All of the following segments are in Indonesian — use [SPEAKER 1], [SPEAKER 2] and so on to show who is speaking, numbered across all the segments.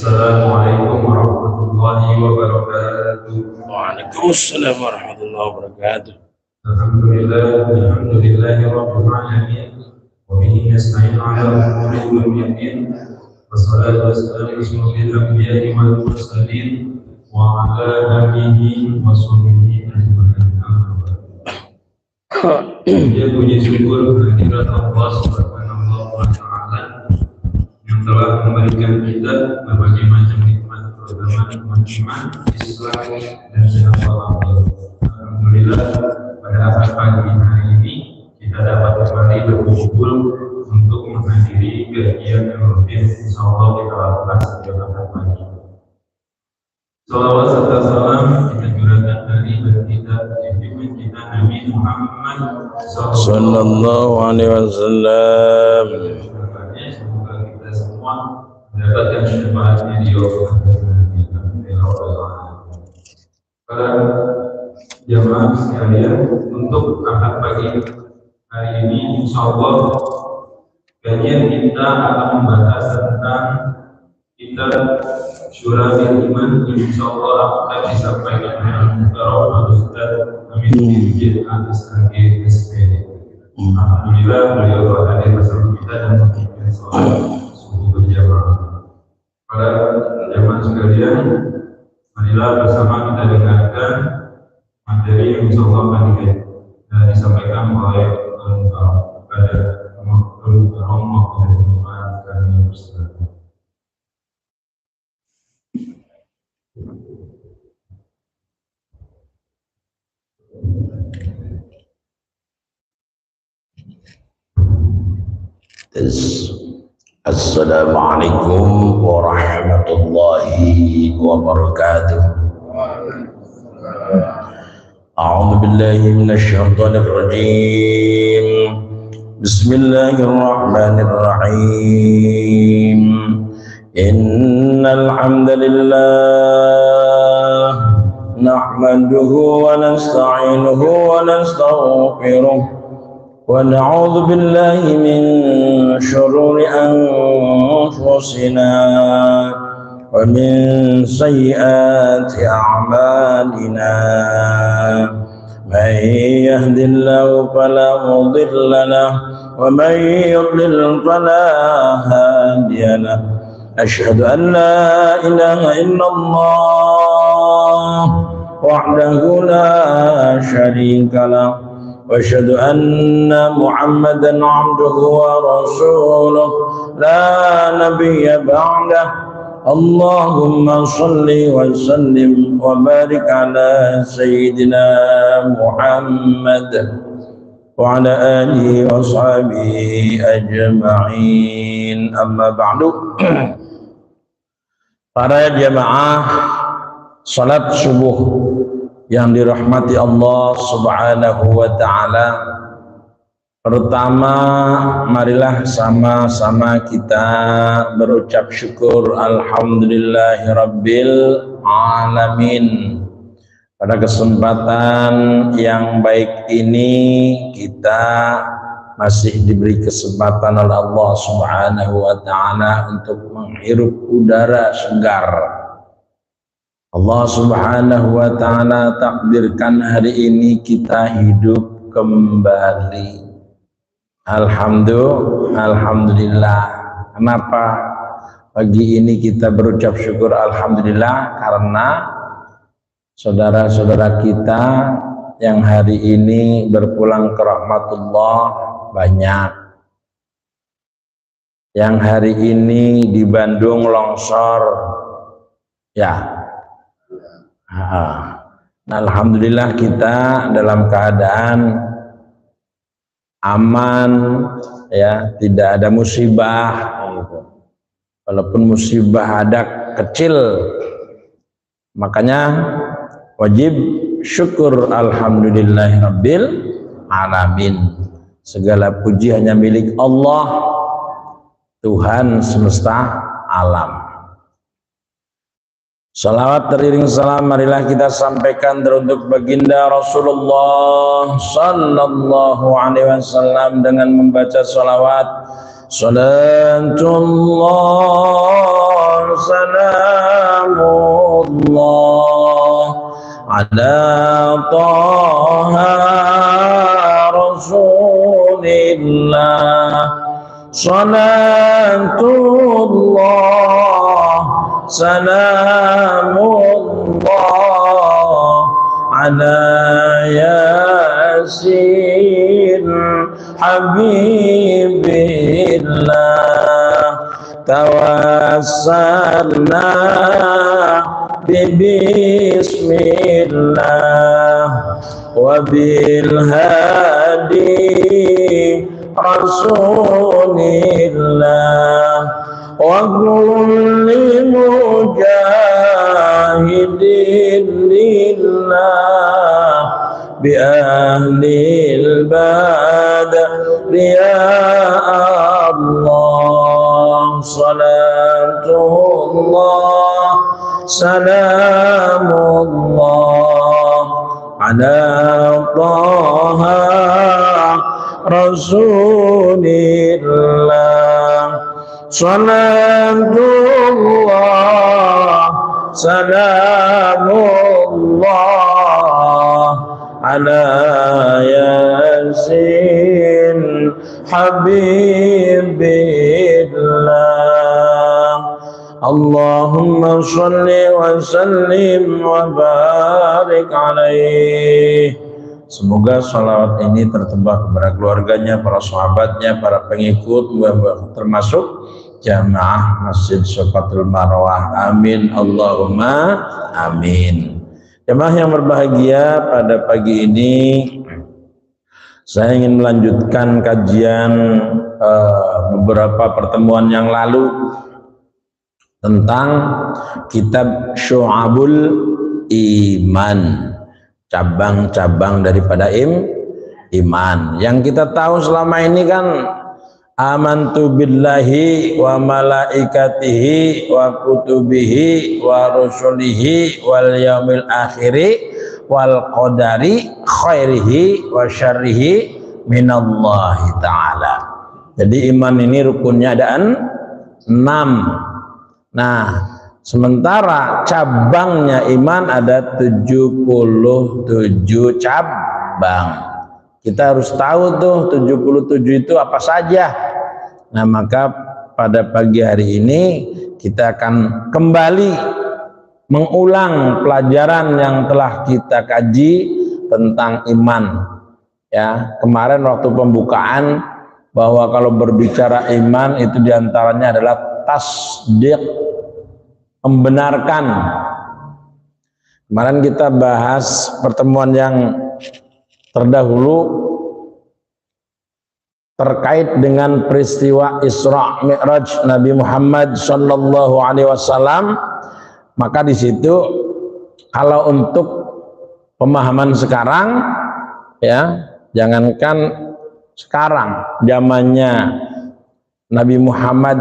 [SPEAKER 1] Assalamualaikum warahmatullahi wabarakatuh.
[SPEAKER 2] Waalaikumsalam warahmatullahi wabarakatuh.
[SPEAKER 1] Alhamdulillahirabbil alamin. Wa bihi nasta'inu 'ala umuri dunya. Wassalatu wassalamu ala asyrofil anbiya'i wal mursalin wa 'ala alihi wa sahbihi ajma'in. Ya puji syukur kehadirat Allah Subhanahu wa ta'ala yang telah memberikan kita berbagai macam nikmat, terutama iman, Islam dan segala alhamdulillah pada pagi hari ini kita dapat kembali berkumpul untuk menghadiri kajian yang rutin insyaallah kita lakukan setiap pagi. Salawat serta salam kita curahkan dari kita junjungan kita Nabi Muhammad
[SPEAKER 2] sallallahu alaihi wasallam.
[SPEAKER 1] Semoga kita semua mendapatkan syafaatnya di Allah. Para jamaah sekalian, untuk ahad pagi hari ini insyaallah kajian kita akan membahas tentang kitab Syurahul Iman yang insyaallah akan disampaikan oleh Bapak Ustaz Amin Bin Al-Asraq SPD. Alhamdulillah beliau hadir bersama kita dan memberikan salat subuh berjamaah. Para jamaah sekalian, marilah bersama kita dengarkan materi yang insyaallah akan disampaikan oleh kepada kami Ustaz.
[SPEAKER 2] Assalamualaikum warahmatullahi wabarakatuh. A'udzu billahi minasy syaithanir rajim. Bismillahirrahmanirrahim. Innal hamdalillah nahmaduhu wa nasta'inuhu wa nastaghfiruh. ونعوذ بالله من شرور أنفسنا ومن سيئات أعمالنا من يهد الله فلا مضل له ومن يضلل فلا هادي له أشهد أن لا إله إلا الله وحده لا شريك له وأشهد أن محمدا عبده ورسوله لا نبي بعده اللهم صل وسلم وبارك على سيدنا محمد وعلى آله وصحبه أجمعين أما بعد. Para jamaah salat subuh yang dirahmati Allah Subhanahu wa ta'ala, pertama marilah sama-sama kita berucap syukur alhamdulillahirabbil alamin. Pada kesempatan yang baik ini kita masih diberi kesempatan oleh Allah Subhanahu wa ta'ala untuk menghirup udara segar. Allah Subhanahu wa ta'ala takdirkan hari ini kita hidup kembali. Alhamdulillah. Kenapa pagi ini kita berucap syukur alhamdulillah? Karena saudara-saudara kita yang hari ini berpulang ke rahmatullah banyak. Yang hari ini di Bandung longsor, ya. Nah, alhamdulillah kita dalam keadaan aman, ya, tidak ada musibah. Walaupun musibah ada kecil, makanya wajib syukur alhamdulillahirabbil alamin. Segala puji hanya milik Allah, Tuhan semesta alam. Salawat teriring salam marilah kita sampaikan teruntuk baginda Rasulullah sallallahu alaihi wasallam dengan membaca salawat. Salatullah salamullah ala Taha Rasulillah. Salatullah salamullah ala Yasin Habibillah. Tawassalna bismillah wa bil hadi Rasulillah wa kulli mujahidin lillah bi ahlil badr ya Allah. Salatullah salamullah ala Taha Rasulillah. Salatullah salamullah ala Yasin Habibillah. Allahumma sholli wa sallim wa barik alaih. Semoga salawat ini tertembah kepada keluarganya, para sahabatnya, para pengikut, termasuk jamaah Masjid Safatul Marwah. Amin Allahumma amin. Jamaah yang berbahagia, pada pagi ini saya ingin melanjutkan kajian beberapa pertemuan yang lalu tentang kitab Syu'abul Iman, cabang-cabang daripada iman. Yang kita tahu selama ini kan amantu billahi wa malaikatihi wa kutubihi wa rusulihi wal yaumil akhiri wal qadari khairihi wa syarrihi minallahi ta'ala. Jadi iman ini rukunnya ada 6. Nah, sementara cabangnya iman ada 77 cabang. Kita harus tahu tuh 77 itu apa saja. Nah, maka pada pagi hari ini kita akan kembali mengulang pelajaran yang telah kita kaji tentang iman. Ya, kemarin waktu pembukaan bahwa kalau berbicara iman itu diantaranya adalah tasdiq, membenarkan. Kemarin kita bahas pertemuan yang terdahulu terkait dengan peristiwa Isra Mi'raj Nabi Muhammad sallallahu alaihi wasallam. Maka di situ kalau untuk pemahaman sekarang, ya, jangankan sekarang, zamannya Nabi Muhammad,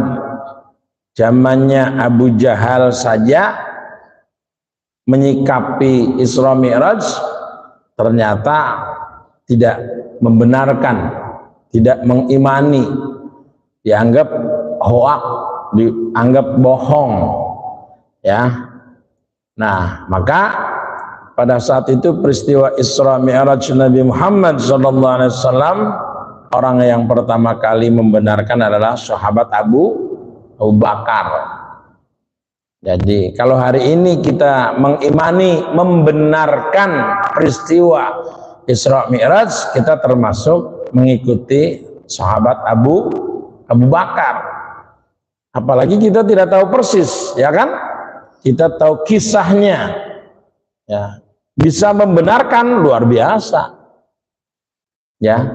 [SPEAKER 2] zamannya Abu Jahal saja menyikapi Isra Mi'raj ternyata tidak membenarkan, tidak mengimani, dianggap hoak, dianggap bohong, ya. Nah, maka pada saat itu peristiwa Isra Mi'raj Nabi Muhammad SAW, orang yang pertama kali membenarkan adalah sahabat Abu Bakar. Jadi kalau hari ini kita mengimani, membenarkan peristiwa Isra Mi'raj, kita termasuk mengikuti sahabat Abu Bakar. Apalagi kita tidak tahu persis, ya kan? Kita tahu kisahnya, ya, bisa membenarkan, luar biasa, ya.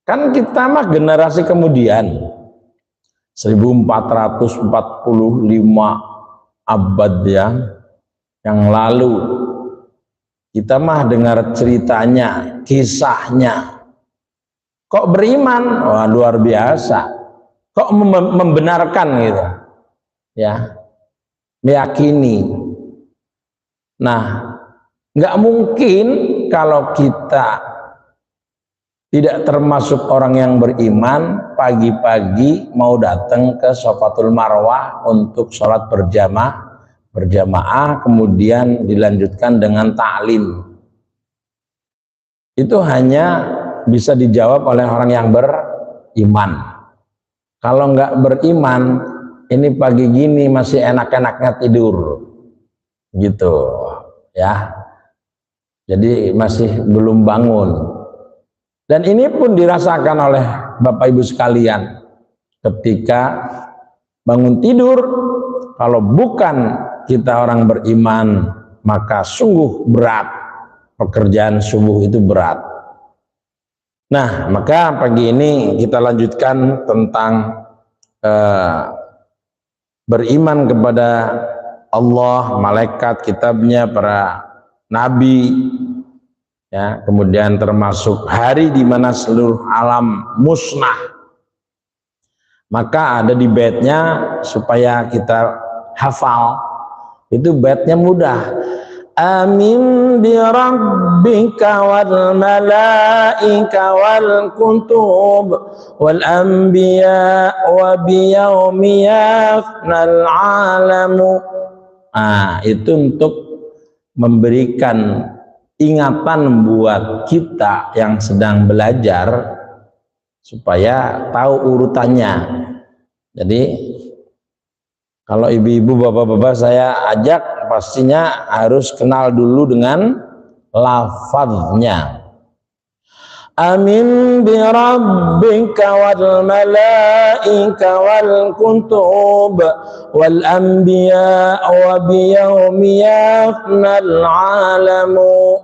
[SPEAKER 2] Kan kita mah generasi kemudian 1445 abad ya yang lalu, kita mah dengar ceritanya, kisahnya, kok beriman, wah luar biasa, kok membenarkan gitu, ya, meyakini. Nah, nggak mungkin kalau kita tidak termasuk orang yang beriman pagi-pagi mau datang ke Safatul Marwah untuk sholat berjamaah kemudian dilanjutkan dengan ta'lim. Itu hanya bisa dijawab oleh orang yang beriman. Kalau nggak beriman, ini pagi gini masih enak-enaknya tidur, gitu ya. Jadi masih belum bangun. Dan ini pun dirasakan oleh Bapak Ibu sekalian ketika bangun tidur. Kalau bukan kita orang beriman, maka sungguh berat. Pekerjaan subuh itu berat. Nah, maka pagi ini kita lanjutkan tentang beriman kepada Allah, malaikat, kitabnya, para nabi, ya, kemudian termasuk hari di mana seluruh alam musnah. Maka ada di baitnya supaya kita hafal. Itu baitnya mudah. Amin bi rabbika wal malaika wal kutub wal anbiya wa bi yaumi yafnal alamu. Itu untuk memberikan ingatan buat kita yang sedang belajar supaya tahu urutannya. Jadi kalau ibu-ibu, bapak-bapak saya ajak pastinya harus kenal dulu dengan lafadznya. Amin bi rabbika wal malaika wal kutub wal anbiya wa bi yaumi yafnal alamu.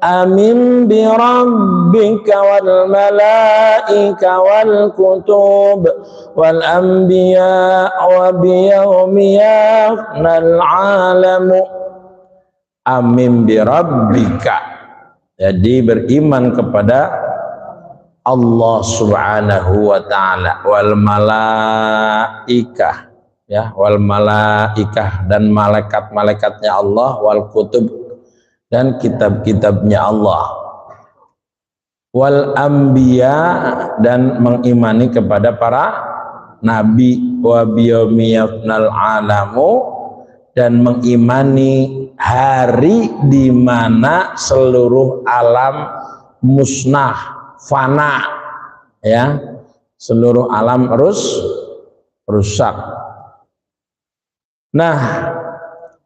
[SPEAKER 2] Amin bi rabbika wal malaika wal kutub wal anbiya wa bi yaumi yafnal alamu. Amin bi rabbika, jadi beriman kepada Allah subhanahu wa ta'ala, wal malaikah, ya, wal malaikah, dan malaikat-malaikatnya Allah, wal kutub, dan kitab-kitabnya Allah, wal anbiya, dan mengimani kepada para nabi, wa biyaumi yafnal alamu, dan mengimani hari di mana seluruh alam musnah, fana, ya, seluruh alam rusak. Nah,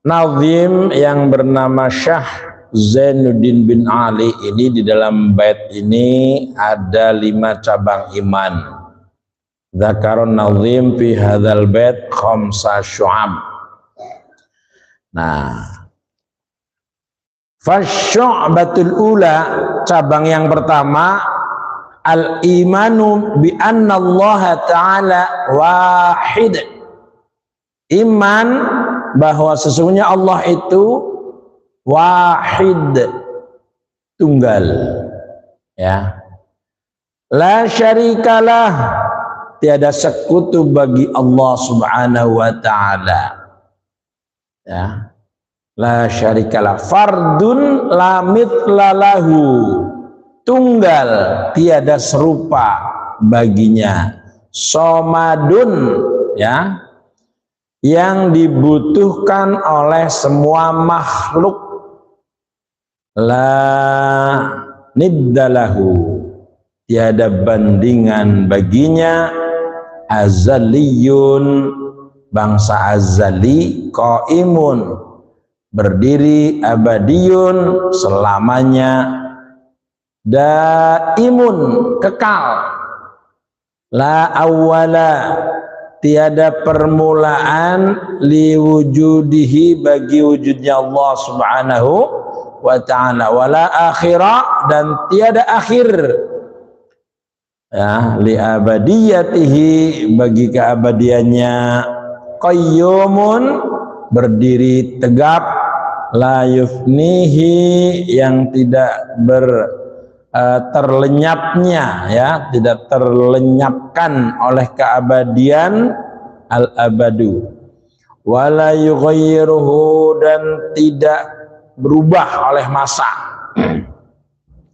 [SPEAKER 2] nazim yang bernama Syah Zainuddin bin Ali ini di dalam bait ini ada 5 cabang iman. Dzakaron nazim fi hadzal bait khamsa syu'ab. Nah, fasyu'batul ula, cabang yang pertama, al-imanu bi anna Allah ta'ala wahid. Iman bahwa sesungguhnya Allah itu wahid, tunggal, ya. La syarikalah, tiada sekutu bagi Allah subhanahu wa ta'ala, ya. La syarikalah, fardun la mitlalahu, tunggal tiada serupa baginya, somadun, ya, yang dibutuhkan oleh semua makhluk, la niddalahu, tiada bandingan baginya, azaliyun, bangsa azali, qaimun, berdiri, abadiyun, selamanya, daimun, kekal, la awwala, tiada permulaan, liwujudihi, bagi wujudnya Allah subhanahu wa ta'ala, wala akhirah, dan tiada akhir, ya, li abadiyatihi, bagi keabadiannya, qayyumun, berdiri tegap, la yufnihi, yang tidak terlenyapnya, ya, tidak terlenyapkan oleh keabadian, al-abadu, wala yughayyiruhu, dan tidak berubah oleh masa.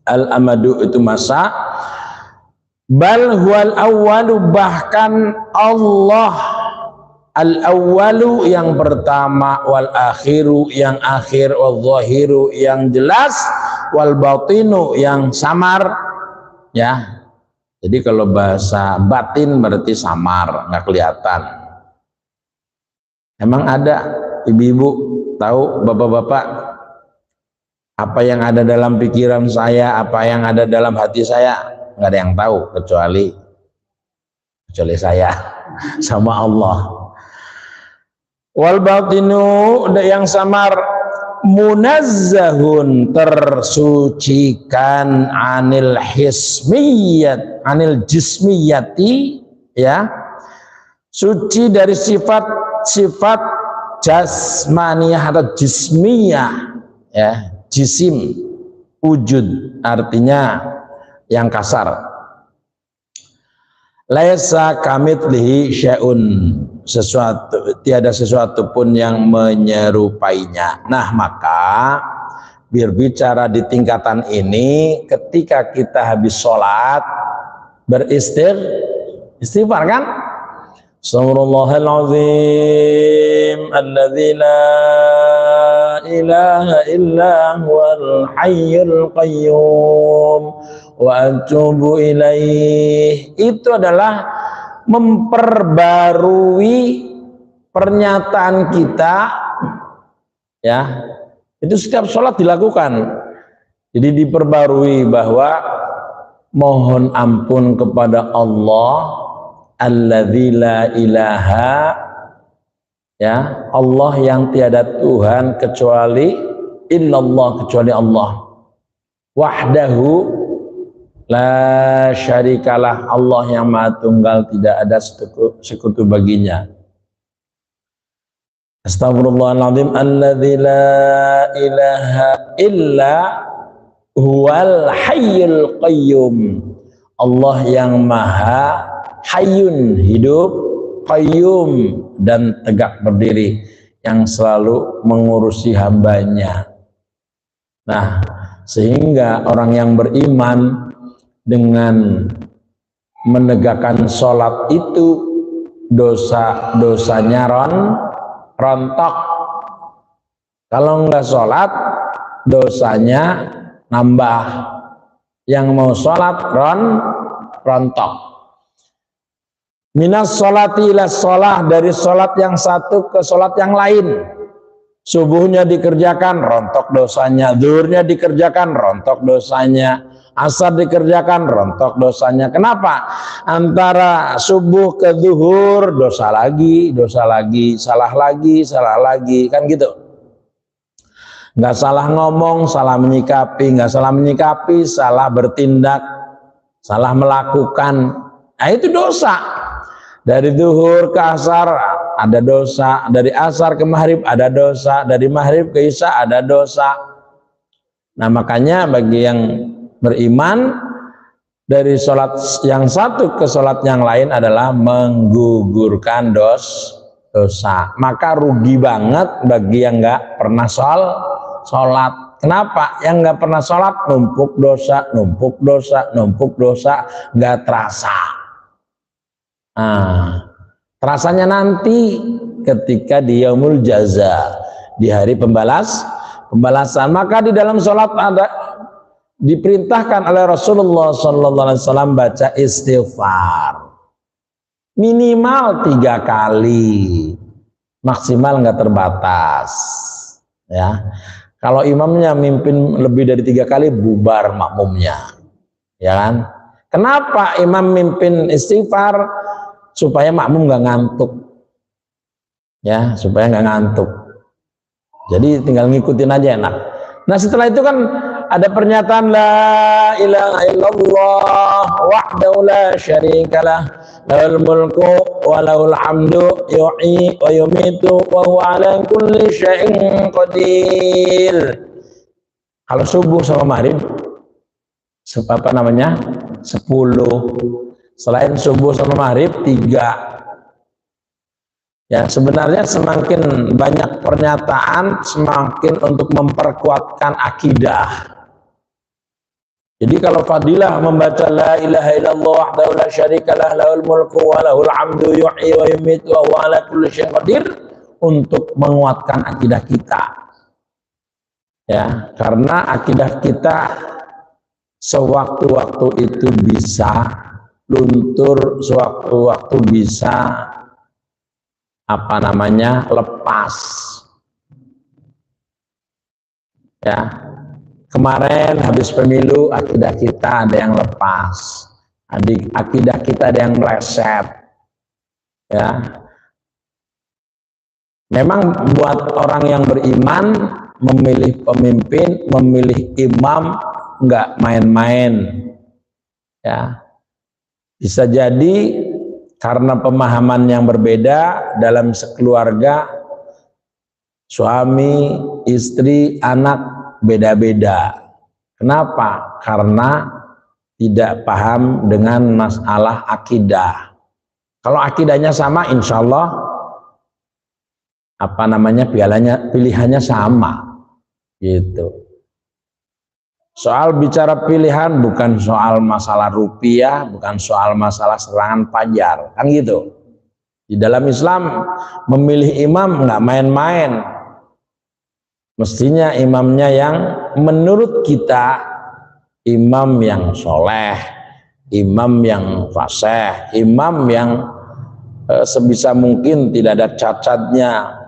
[SPEAKER 2] Al-amadu itu masa, Bal huwal awwalu, bahkan Allah al-awwalu yang pertama, wal akhiru yang akhir, wal zahiru yang jelas, wal batinu yang samar, ya. Jadi kalau bahasa batin berarti samar, nggak kelihatan. Emang ada ibu-ibu tahu, bapak-bapak, apa yang ada dalam pikiran saya, apa yang ada dalam hati saya? Nggak ada yang tahu kecuali saya sama Allah. Wal batinu yang samar, munazzahun tersucikan anil jismiyati, ya, suci dari sifat jasmaniyah atau jismiyah, ya, jisim, wujud, artinya yang kasar. Laisa kamitslihi syai'un, tiada sesuatu pun yang menyerupainya. Nah, maka berbicara di tingkatan ini, ketika kita habis sholat beristighfar kan? Astaghfirullahaladzim alladzi la ilaha illa huwal hayyul qayyum wa atubu ilaih. Itu adalah memperbarui pernyataan kita, ya. Itu setiap sholat dilakukan. Jadi diperbarui bahwa mohon ampun kepada Allah alladzi la ilaha, ya, Allah yang tiada Tuhan kecuali illallah, kecuali Allah, wahdahu la syarikalah, Allah yang maha tunggal, tidak ada sekutu baginya. Astagfirullahaladzim alladzi la ilaha illa huwal hayyul qayyum, Allah yang maha hayyun, hidup, qayyum, dan tegak berdiri, yang selalu mengurusi hambanya. Nah, sehingga orang yang beriman dengan menegakkan sholat itu dosa-dosanya rontok. Kalau enggak sholat dosanya nambah. Yang mau sholat rontok. Minas sholati ila sholah, dari sholat yang satu ke sholat yang lain. Subuhnya dikerjakan, rontok dosanya. Zuhurnya dikerjakan, rontok dosanya. Asar dikerjakan, rontok dosanya. Kenapa? Antara subuh ke zuhur dosa lagi, salah lagi, kan gitu. Nggak salah ngomong, salah menyikapi, nggak salah menyikapi, salah bertindak, salah melakukan. Nah, itu dosa. Dari zuhur ke asar ada dosa, dari asar ke maghrib ada dosa, dari maghrib ke isya ada dosa. Nah, makanya bagi yang beriman, dari sholat yang satu ke sholat yang lain adalah menggugurkan dosa. Maka rugi banget bagi yang nggak pernah sholat. Kenapa? Yang nggak pernah sholat numpuk dosa, nggak terasa. Nah, terasanya nanti ketika di yaumul jaza, di hari pembalasan. Maka di dalam sholat ada diperintahkan oleh Rasulullah SAW baca istighfar minimal 3 kali, maksimal nggak terbatas, ya. Kalau imamnya mimpin lebih dari 3 kali bubar makmumnya, ya kan? Kenapa imam mimpin istighfar? Supaya makmum nggak ngantuk, ya, supaya nggak ngantuk. Jadi tinggal ngikutin aja enak. Nah, setelah itu kan ada pernyataan la ilaha illallah wahdahu la syarikalah lahul mulku wa lahul hamdu yuhyi wa yumitu wa huwa ala kulli syai'in qadir. Kalau subuh sama maghrib 10. Selain subuh sama maghrib 3. Ya, sebenarnya semakin banyak pernyataan semakin untuk memperkuatkan akidah. Jadi kalau fadilah membaca la ilaha illallah wahdahu la syarikalah lahul mulku wa lahul hamdu yuhyi wa yumiitu wa huwa ala kulli syai'in qadir, untuk menguatkan akidah kita. Ya, karena akidah kita sewaktu-waktu itu bisa luntur, sewaktu-waktu bisa lepas. Ya, kemarin habis pemilu akidah kita ada yang lepas, akidah kita ada yang meleset. Ya, memang buat orang yang beriman memilih pemimpin, memilih imam nggak main-main. Ya, bisa jadi karena pemahaman yang berbeda dalam sekeluarga, suami, istri, anak beda-beda. Kenapa? Karena tidak paham dengan masalah akidah. Kalau akidahnya sama, insya Allah pilihannya sama, gitu. Soal bicara pilihan bukan soal masalah rupiah, bukan soal masalah serangan fajar, kan gitu. Di dalam Islam memilih imam nggak main-main. Mestinya imamnya yang menurut kita imam yang soleh, imam yang fasih, imam yang sebisa mungkin tidak ada cacatnya,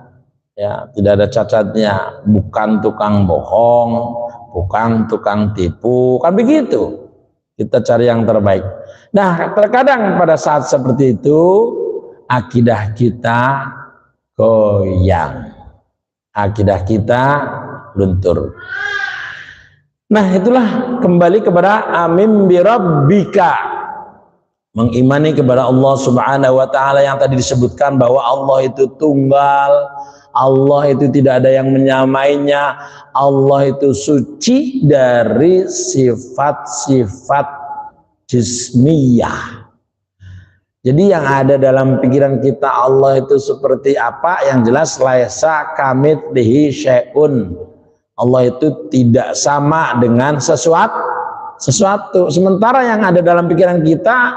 [SPEAKER 2] ya, tidak ada cacatnya, bukan tukang bohong, bukan tukang tipu, kan begitu. Kita cari yang terbaik. Nah, terkadang pada saat seperti itu akidah kita goyang, akidah kita luntur. Nah, itulah kembali kepada amin birabbika, mengimani kepada Allah Subhanahu wa taala yang tadi disebutkan bahwa Allah itu tunggal, Allah itu tidak ada yang menyamainya, Allah itu suci dari sifat-sifat jismiyah. Jadi yang ada dalam pikiran kita Allah itu seperti apa, yang jelas laisa kamitslihi syai'un. Allah itu tidak sama dengan sesuatu. Sementara yang ada dalam pikiran kita,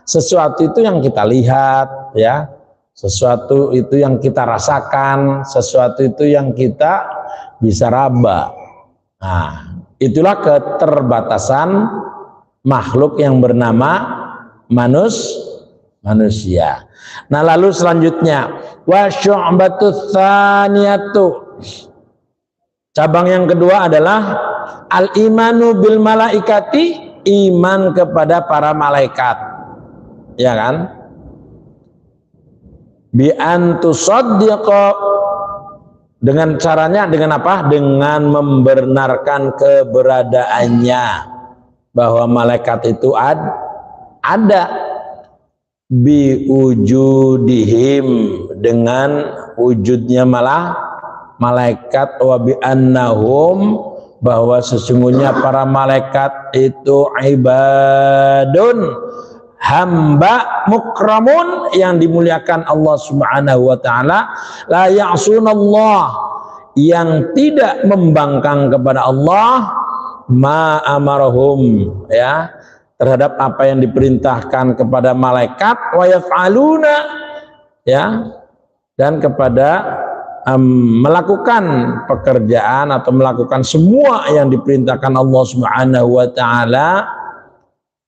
[SPEAKER 2] sesuatu itu yang kita lihat, ya. Sesuatu itu yang kita rasakan, sesuatu itu yang kita bisa raba. Nah, itulah keterbatasan makhluk yang bernama manusia. Nah, lalu selanjutnya wa syu'batut tsaniyatu. Cabang yang kedua adalah al-imanu bil malaikati, iman kepada para malaikat. Ya kan? Bi an tusaddiqa, dengan caranya dengan apa? Dengan membenarkan keberadaannya, bahwa malaikat itu ada, bi wujudihim, dengan wujudnya malaikat, wa bi annahum, bahwa sesungguhnya para malaikat itu ibadun, hamba mukramun, yang dimuliakan Allah Subhanahu wa taala, la ya'sunallah, yang tidak membangkang kepada Allah, ma amarahum, ya, terhadap apa yang diperintahkan kepada malaikat, wa yaf'aluna, ya, dan kepada melakukan pekerjaan atau melakukan semua yang diperintahkan Allah Subhanahu wa taala,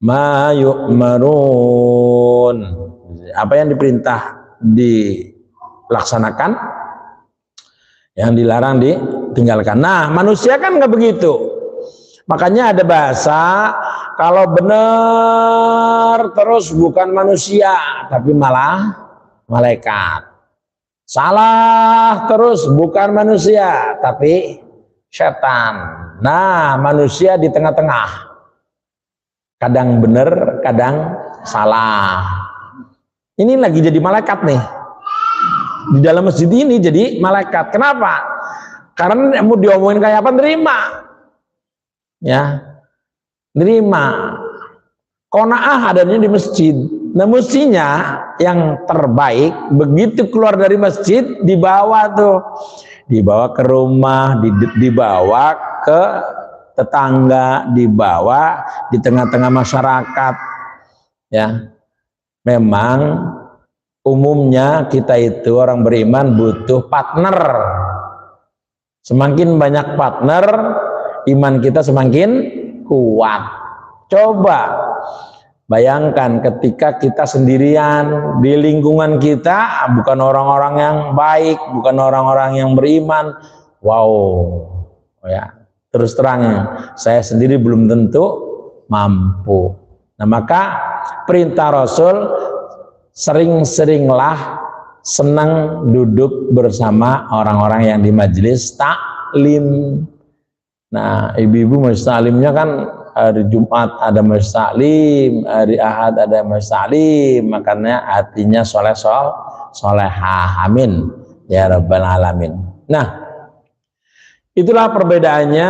[SPEAKER 2] ma yu'marun, apa yang diperintah dilaksanakan, yang dilarang ditinggalkan. Nah, manusia kan nggak begitu. Makanya ada bahasa, kalau benar terus bukan manusia tapi malah malaikat. Salah terus bukan manusia tapi setan. Nah, manusia di tengah-tengah, kadang benar kadang salah. Ini lagi jadi malaikat nih di dalam masjid ini, jadi malaikat. Kenapa? Karena mau diomongin kayak apa, nerima, ya, nerima. Qanaah adanya di masjid. Nah, mestinya yang terbaik begitu keluar dari masjid dibawa ke rumah, dibawa ke tetangga, dibawa di tengah-tengah masyarakat. Ya, memang umumnya kita itu orang beriman butuh partner. Semakin banyak partner, iman kita semakin kuat. Coba bayangkan ketika kita sendirian, di lingkungan kita bukan orang-orang yang baik, bukan orang-orang yang beriman. Wow, ya, terus terang saya sendiri belum tentu mampu. Nah, maka perintah Rasul, sering-seringlah senang duduk bersama orang-orang yang di majelis taklim. Nah, ibu-ibu majelis taklimnya kan hari Jumat ada majelis taklim, hari Ahad ada majelis taklim, makanya hatinya solehah. Amin ya rabbal alamin. Nah, itulah perbedaannya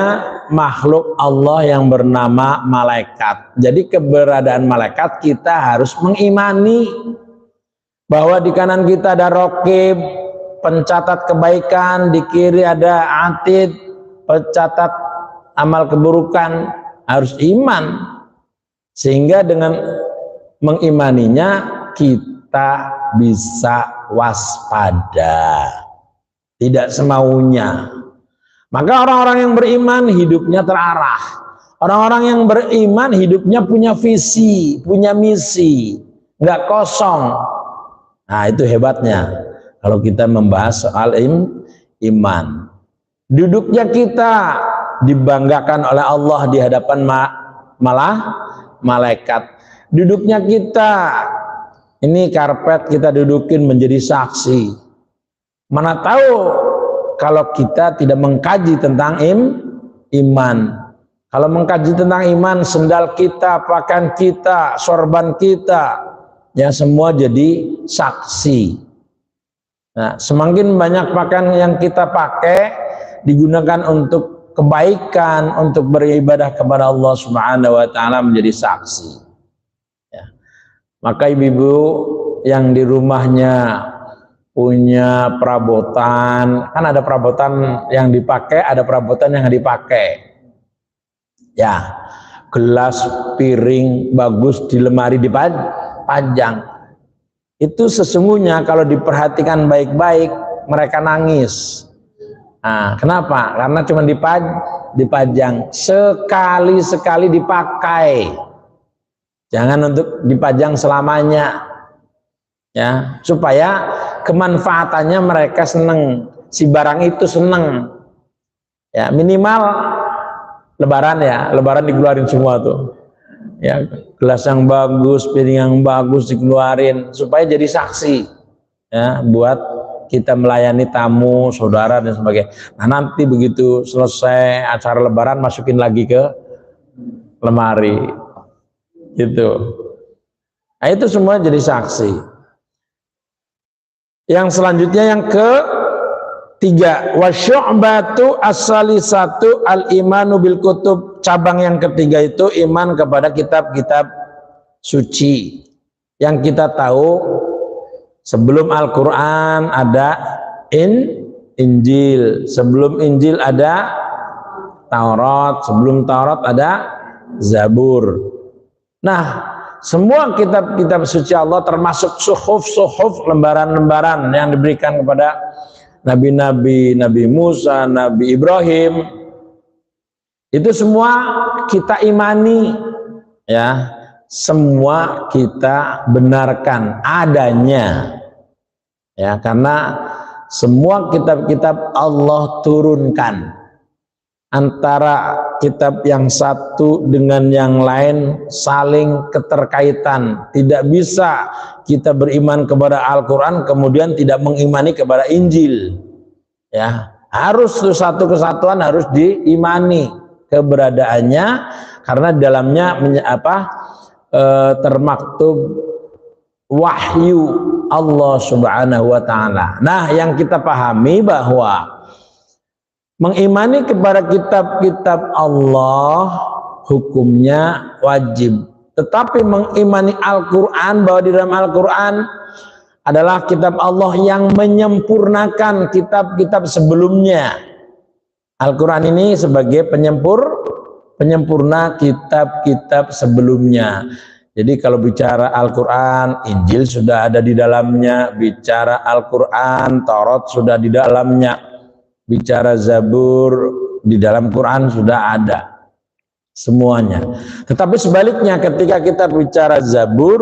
[SPEAKER 2] makhluk Allah yang bernama malaikat. Jadi keberadaan malaikat kita harus mengimani bahwa di kanan kita ada raqib, pencatat kebaikan, di kiri ada atid, pencatat amal keburukan. Harus iman, sehingga dengan mengimaninya kita bisa waspada, tidak semaunya. Maka orang-orang yang beriman hidupnya terarah. Orang-orang yang beriman hidupnya punya visi, punya misi, nggak kosong. Nah, itu hebatnya kalau kita membahas soal iman. Duduknya kita dibanggakan oleh Allah di hadapan malah malaikat. Duduknya kita, ini karpet kita dudukin menjadi saksi. Mana tahu kalau kita tidak mengkaji tentang iman. Kalau mengkaji tentang iman, sendal kita, pakaian kita, sorban kita, ya semua jadi saksi. Nah, semakin banyak pakaian yang kita pakai digunakan untuk kebaikan, untuk beribadah kepada Allah Subhanahu wa taala, menjadi saksi. Ya. Maka ibu-ibu yang di rumahnya punya perabotan, kan ada perabotan yang dipakai, ada perabotan yang dipakai. Ya, gelas, piring bagus di lemari dipajang. Itu sesungguhnya kalau diperhatikan baik-baik mereka nangis. Nah, kenapa? Karena cuma dipajang sekali-sekali dipakai. Jangan untuk dipajang selamanya. Ya, supaya kemanfaatannya mereka seneng, si barang itu seneng. Ya, minimal lebaran ya, lebaran dikeluarin semua tuh. Ya, gelas yang bagus, piring yang bagus dikeluarin supaya jadi saksi. Ya, buat kita melayani tamu, saudara dan sebagainya. Nah, nanti begitu selesai acara lebaran masukin lagi ke lemari. Gitu. Nah, itu semua jadi saksi. Yang selanjutnya yang ketiga, wasyu'batu as-salisatu al-imanu bil kutub. Cabang yang ketiga itu iman kepada kitab-kitab suci. Yang kita tahu sebelum Al-Quran ada Injil, sebelum Injil ada Taurat, sebelum Taurat ada Zabur. Nah, semua kitab-kitab suci Allah termasuk suhuf-suhuf, lembaran-lembaran yang diberikan kepada nabi-nabi, Nabi Musa, Nabi Ibrahim, itu semua kita imani, ya. Semua kita benarkan adanya, ya, karena semua kitab-kitab Allah turunkan. Antara kitab yang satu dengan yang lain saling keterkaitan. Tidak bisa kita beriman kepada Al-Quran kemudian tidak mengimani kepada Injil. Ya, harus satu kesatuan harus diimani keberadaannya, karena dalamnya termaktub wahyu Allah Subhanahu wa taala. Nah, yang kita pahami bahwa mengimani kepada kitab-kitab Allah hukumnya wajib. Tetapi mengimani Al-Qur'an, bahwa di dalam Al-Qur'an adalah kitab Allah yang menyempurnakan kitab-kitab sebelumnya. Al-Qur'an ini sebagai penyempurna kitab-kitab sebelumnya. Jadi kalau bicara Al-Quran, Injil sudah ada di dalamnya. Bicara Al-Quran, Taurat sudah di dalamnya. Bicara Zabur, di dalam Quran sudah ada semuanya. Tetapi sebaliknya ketika kita bicara Zabur,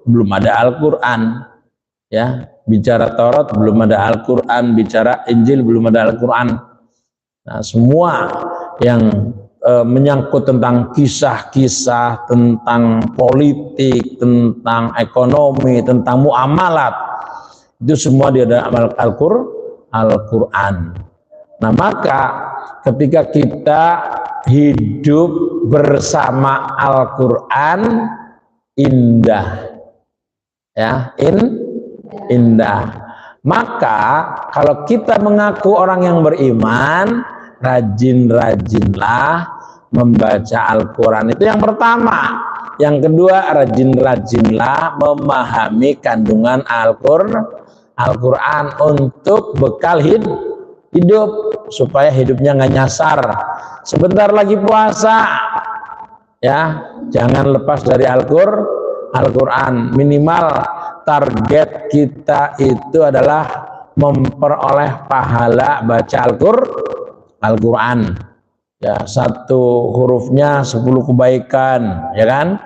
[SPEAKER 2] belum ada Al-Quran, ya. Bicara Taurat belum ada Al-Quran, bicara Injil belum ada Al-Quran. Nah, semua yang menyangkut tentang kisah-kisah, tentang politik, tentang ekonomi, tentang muamalat, itu semua di dalam Al-Quran. Nah, maka ketika kita hidup bersama Al-Quran, indah, ya, indah. Maka kalau kita mengaku orang yang beriman, rajin-rajinlah membaca Al-Quran. Itu yang pertama. Yang kedua, rajin-rajinlah memahami kandungan Al-Quran untuk bekal hidup, supaya hidupnya nggak nyasar. Sebentar lagi puasa, ya, jangan lepas dari Al-Quran. Minimal target kita itu adalah memperoleh pahala baca Al-Quran. Ya, satu hurufnya 10 kebaikan, ya kan?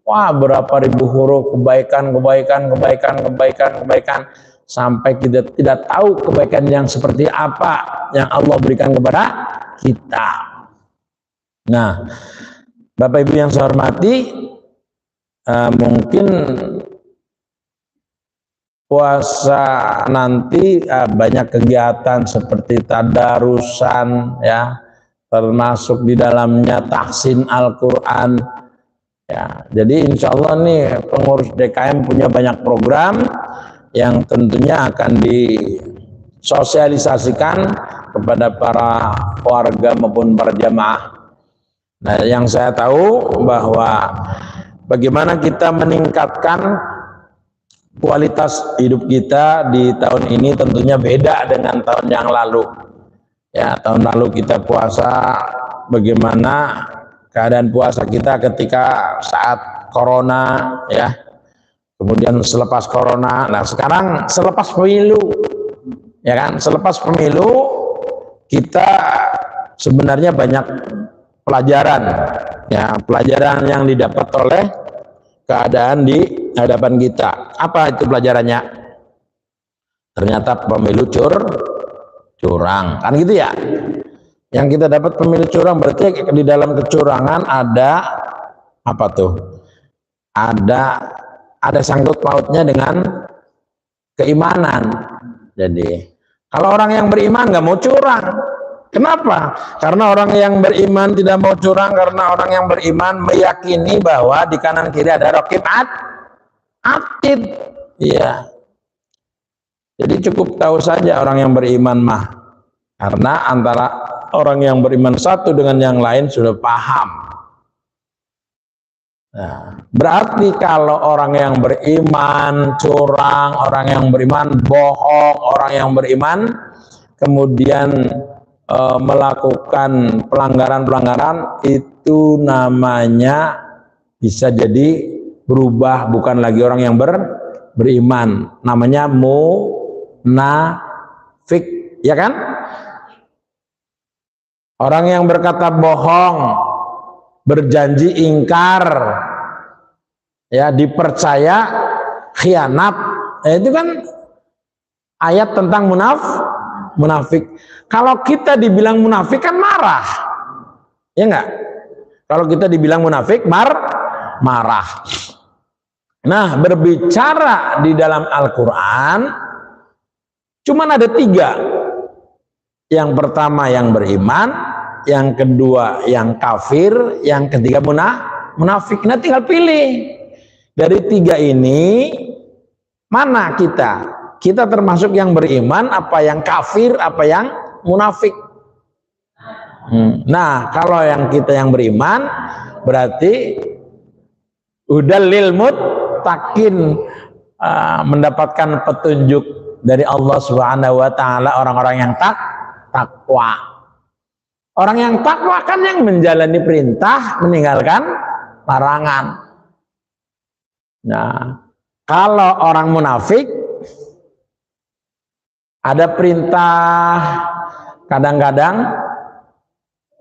[SPEAKER 2] Wah, berapa ribu huruf kebaikan, sampai kita tidak tahu kebaikan yang seperti apa yang Allah berikan kepada kita. Nah, Bapak Ibu yang saya hormati, mungkin puasa nanti banyak kegiatan seperti tadarusan, ya, termasuk di dalamnya tahsin Al-Quran, ya. Jadi insya Allah nih pengurus DKM punya banyak program yang tentunya akan disosialisasikan kepada para warga maupun para jamaah. Nah, yang saya tahu bahwa bagaimana kita meningkatkan kualitas hidup kita di tahun ini tentunya beda dengan tahun yang lalu. Ya, tahun lalu kita puasa, bagaimana keadaan puasa kita ketika saat corona, ya. Kemudian selepas corona, nah sekarang selepas pemilu, ya kan? Selepas pemilu kita sebenarnya banyak pelajaran, ya, pelajaran yang didapat oleh keadaan di hadapan kita. Apa itu pelajarannya? Ternyata pemilu curang, kan gitu ya. Yang kita dapat pemilu curang berarti di dalam kecurangan ada apa tuh? Ada sangkut pautnya dengan keimanan. Jadi kalau orang yang beriman nggak mau curang. Kenapa? Karena orang yang beriman tidak mau curang, karena orang yang beriman meyakini bahwa di kanan kiri ada raqib atid. Iya. Jadi cukup tahu saja orang yang beriman mah. Karena antara orang yang beriman satu dengan yang lain sudah paham. Nah, berarti kalau orang yang beriman curang, orang yang beriman bohong, orang yang beriman kemudian melakukan pelanggaran-pelanggaran, itu namanya bisa jadi berubah, bukan lagi orang yang beriman, namanya munafik, ya kan? Orang yang berkata bohong, berjanji ingkar, ya, dipercaya khianat, itu kan ayat tentang munafik. Kalau kita dibilang munafik kan marah, ya enggak? Kalau kita dibilang munafik marah. Nah, berbicara di dalam Al-Quran cuman ada 3. Yang pertama yang beriman, yang kedua yang kafir, yang ketiga munafik. Nah, tinggal pilih dari 3 ini mana kita. Kita termasuk yang beriman, apa yang kafir, apa yang munafik. Nah, kalau yang kita yang beriman berarti udah lil muttaqin, mendapatkan petunjuk dari Allah Subhanahu wa taala, orang-orang yang takwa. Orang yang takwa kan yang menjalani perintah, meninggalkan larangan. Nah, kalau orang munafik ada perintah kadang-kadang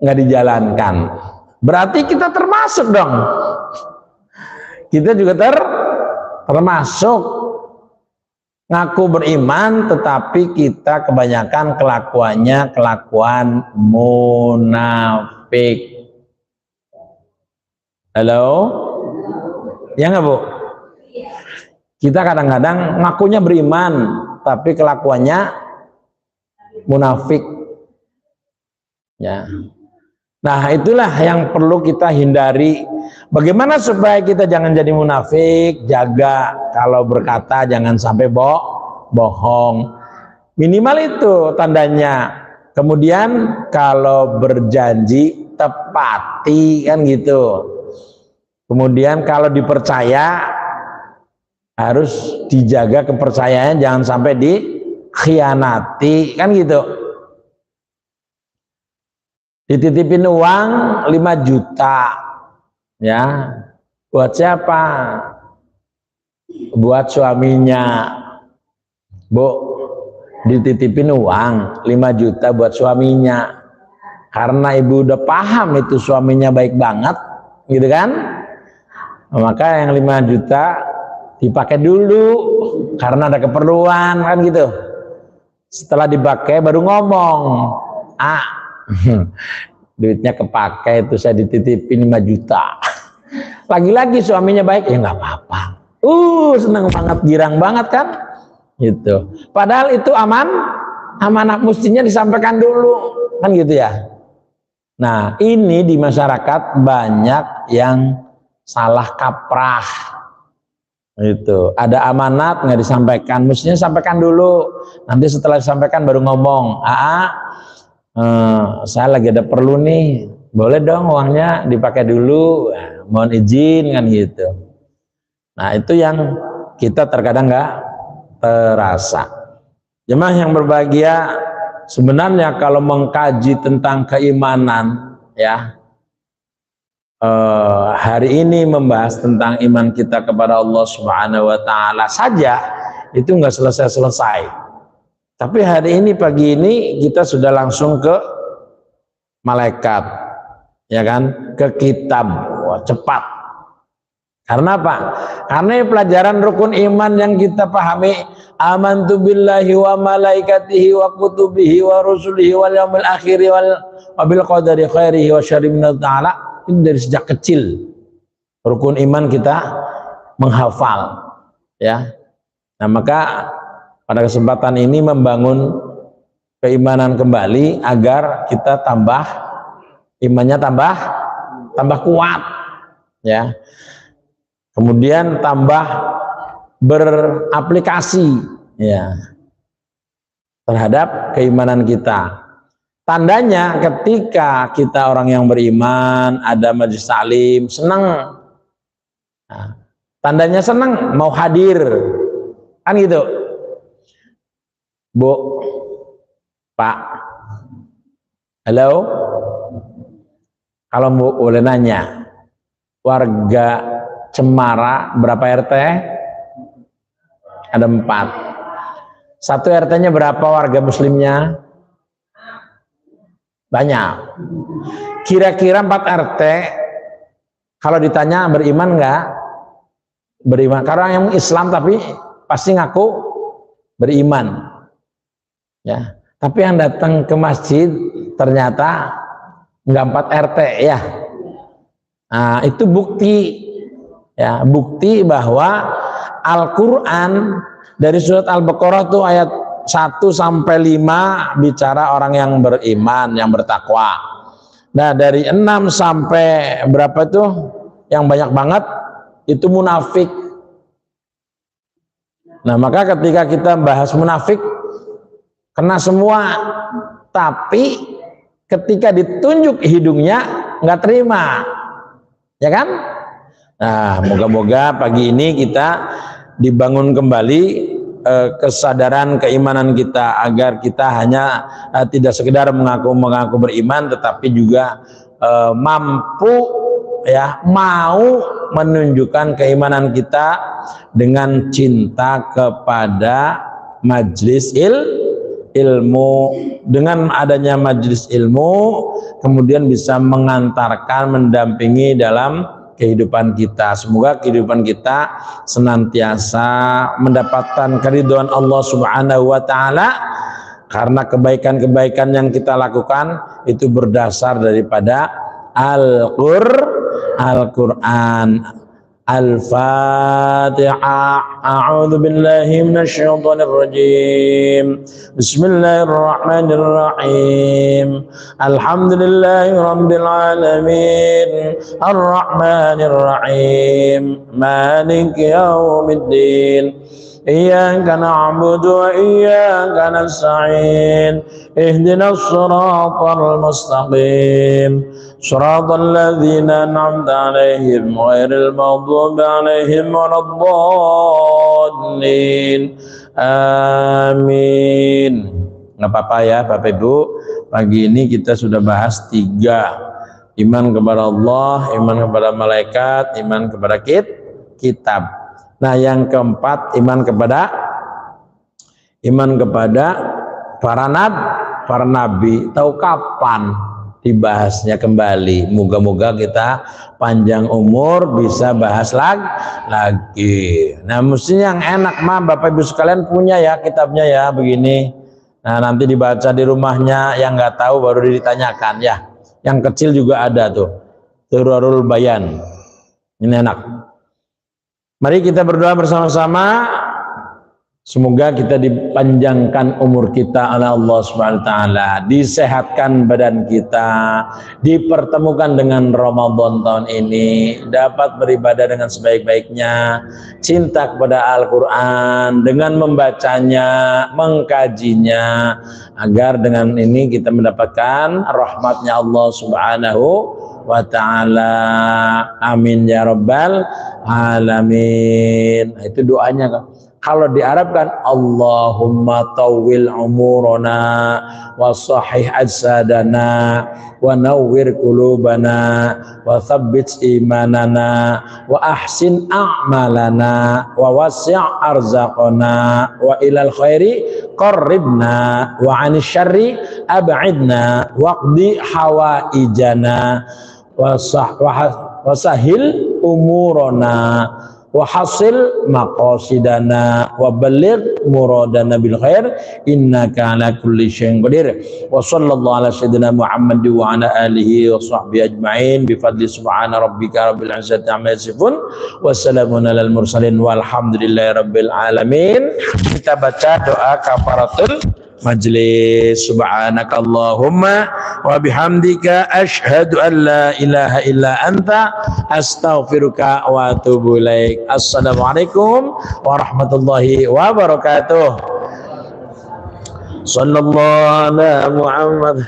[SPEAKER 2] nggak dijalankan, berarti kita termasuk dong. Kita juga termasuk ngaku beriman, tetapi kita kebanyakan kelakuannya kelakuan munafik. Halo, ya nggak Bu? Kita kadang-kadang ngakunya beriman, tapi kelakuannya munafik. Ya. Nah, itulah yang perlu kita hindari. Bagaimana supaya kita jangan jadi munafik? Jaga kalau berkata jangan sampai bohong. Minimal itu tandanya. Kemudian kalau berjanji tepati, kan gitu. Kemudian kalau dipercaya harus dijaga kepercayaannya, jangan sampai dikhianati, kan gitu. Dititipin uang 5 juta, ya, buat siapa? Buat suaminya. Bu, dititipin uang 5 juta buat suaminya, karena ibu udah paham itu suaminya baik banget, gitu kan? Maka yang 5 juta dipakai dulu karena ada keperluan, kan gitu. Setelah dipakai baru ngomong, duitnya kepakai, itu saya dititipin 5 juta. Lagi-lagi suaminya baik, ya nggak apa-apa. Seneng banget, girang banget kan, gitu. Padahal itu amanah mestinya disampaikan dulu, kan gitu ya. Nah, ini di masyarakat banyak yang salah kaprah. Itu ada amanat nggak disampaikan, mestinya sampaikan dulu, nanti setelah disampaikan baru ngomong, saya lagi ada perlu nih, boleh dong uangnya dipakai dulu, mohon izin, kan gitu. Nah, itu yang kita terkadang nggak terasa. Jemaah yang berbahagia, sebenarnya kalau mengkaji tentang keimanan, ya, hari ini membahas tentang iman kita kepada Allah Subhanahu wa Ta'ala saja itu nggak selesai-selesai. Tapi hari ini, pagi ini, kita sudah langsung ke malaikat, ya kan, ke kitab. Wah, cepat. Karena apa? Karena pelajaran rukun iman yang kita pahami, amantu billahi wa malaikatihi wa kutubihi wa rusulihi wal yaumil akhir wa bil qadari khairihi wa syarrihi min ta'ala. Ini dari sejak kecil rukun iman kita menghafal, ya. Nah, maka pada kesempatan ini membangun keimanan kembali agar kita imannya tambah kuat, ya. Kemudian tambah beraplikasi, ya, terhadap keimanan kita. Tandanya ketika kita orang yang beriman, ada majelis taklim, senang. Nah, tandanya senang, mau hadir, kan gitu. Bu, Pak, halo, kalau Bu boleh nanya, warga Cemara berapa RT? Ada 4. Satu RT-nya berapa warga muslimnya? Banyak. Kira-kira 4 RT kalau ditanya beriman nggak? Beriman. Karena yang Islam tapi pasti ngaku beriman, ya. Tapi yang datang ke masjid ternyata nggak 4 RT, ya. Nah, itu bukti, ya, bukti bahwa Al-Quran dari surat Al-Baqarah tuh ayat 1 sampai 5 bicara orang yang beriman, yang bertakwa. Nah, dari 6 sampai berapa tuh yang banyak banget itu munafik. Nah, maka ketika kita bahas munafik kena semua, tapi ketika ditunjuk hidungnya nggak terima, ya kan? Nah, moga-moga pagi ini kita dibangun kembali kesadaran keimanan kita, agar kita hanya tidak sekedar mengaku beriman, tetapi juga mampu ya, mau menunjukkan keimanan kita dengan cinta kepada majelis ilmu. Dengan adanya majelis ilmu kemudian bisa mengantarkan, mendampingi dalam kehidupan kita. Semoga kehidupan kita senantiasa mendapatkan keridhaan Allah Subhanahu wa taala, karena kebaikan-kebaikan yang kita lakukan itu berdasar daripada Al-Qur'an. Al-Fatihah. A'udzu billahi minasyaitonir rajim. Bismillahirrahmanirrahim. Alhamdulillahi rabbil alamin. Arrahmanir rahim. Maliki yaumiddin. Iyyaka na'budu wa iyyaka nasta'in. Ihdinas siratal mustaqim. Shiratal ladzina an'amta 'alaihim ghairil maghdubi 'alaihim waladdallin. Amin. Nggak apa-apa ya Bapak Ibu, pagi ini kita sudah bahas 3: iman kepada Allah, iman kepada malaikat, iman kepada kitab. Nah, yang keempat, iman kepada para nabi. Tahu kapan dibahasnya kembali? Moga-moga kita panjang umur bisa bahas lagi. Nah, mestinya yang enak mah Bapak Ibu sekalian punya ya kitabnya ya, begini. Nah, nanti dibaca di rumahnya, yang nggak tahu baru ditanyakan ya. Yang kecil juga ada tuh, Durarul Bayan. Ini enak. Mari kita berdoa bersama-sama, semoga kita dipanjangkan umur kita oleh Allah Subhanahu wa taala, disehatkan badan kita, dipertemukan dengan Ramadan tahun ini, dapat beribadah dengan sebaik-baiknya, cinta kepada Al-Qur'an dengan membacanya, mengkajinya, agar dengan ini kita mendapatkan rahmatnya Allah Subhanahu wa ta'ala. Amin ya rabbal alamin. Itu doanya. Kalau diarabkan, Allahumma tawwil umurana wa sahih ajsadana wa nawwir qulubana wa thabbit imanana wa ahsin a'malana wa wasi' arzaqana wa ilal khairi qarribna wa 'anil syarri ab'idna waqdi hawaijana wasahil umurana wa hasil maqasidana wa balligh muradana bil khair innaka ala kulli syai'in qadir. Wa sallallahu ala sayyidina Muhammad wa ala alihi wa sahbihi ajma'in bi fadli subhana rabbika rabbil izzati amma yasifun wa salamun alal mursalin walhamdulillahi rabbil alamin. Kita baca doa kafaratul majlis. Subhanakallahumma wa bihamdika asyhadu an la ilaha illa anta astaghfiruka wa atubu ilaik. Assalamualaikum warahmatullahi wabarakatuh. Sallallahu ala Muhammad.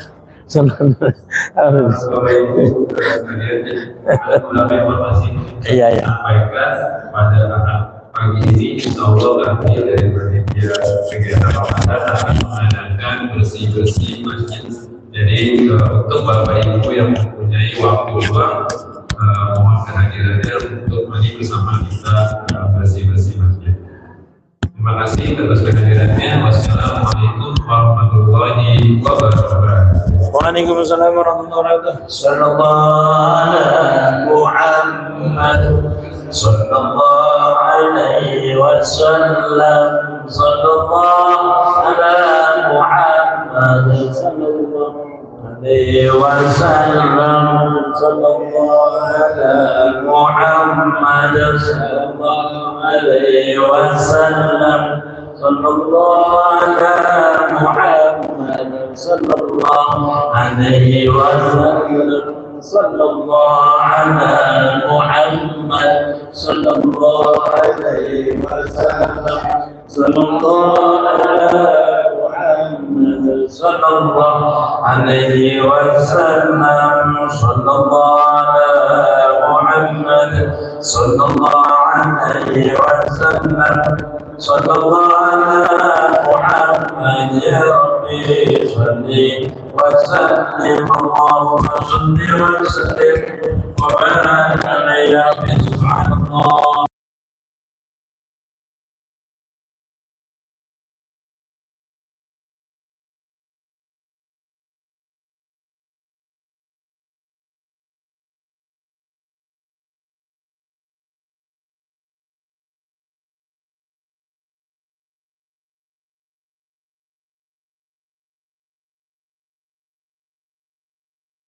[SPEAKER 2] Iya ya.
[SPEAKER 1] Pagi ini insya Allah kami dari panitia kegiatan Ramadan akan mengadakan bersih-bersih masjid. Jadi untuk Bapak Ibu yang mempunyai waktu luang, mohon kehadirannya untuk mari bersama kita bersih-bersih masjid. Terima kasih atas kehadirannya. Wassalamualaikum warahmatullahi wabarakatuh.
[SPEAKER 2] Waalaikumsalam warahmatullahi wabarakatuh. Sallallahu ala Muhammad. Sallallahu alaihi wasallam. Sallallahu ala Muhammad. Sallallahu alaihi wasallam. Sallallahu ala Muhammad. Sallallahu alaihi wasallam. Sallallahu ala Muhammad. Sallallahu alaihi wasallam. Sallallahu ala Muhammad. Sallallahu alaihi wasallam. Sallallahu ala Muhammad. Sallallahu alaihi wasallam. Sallallahu ala Muhammad. Sallallahu عليه وسلم صلى الله على محمد يا ربي صل وسلم اللهم صل وسلم وبارك عليه سبحان الله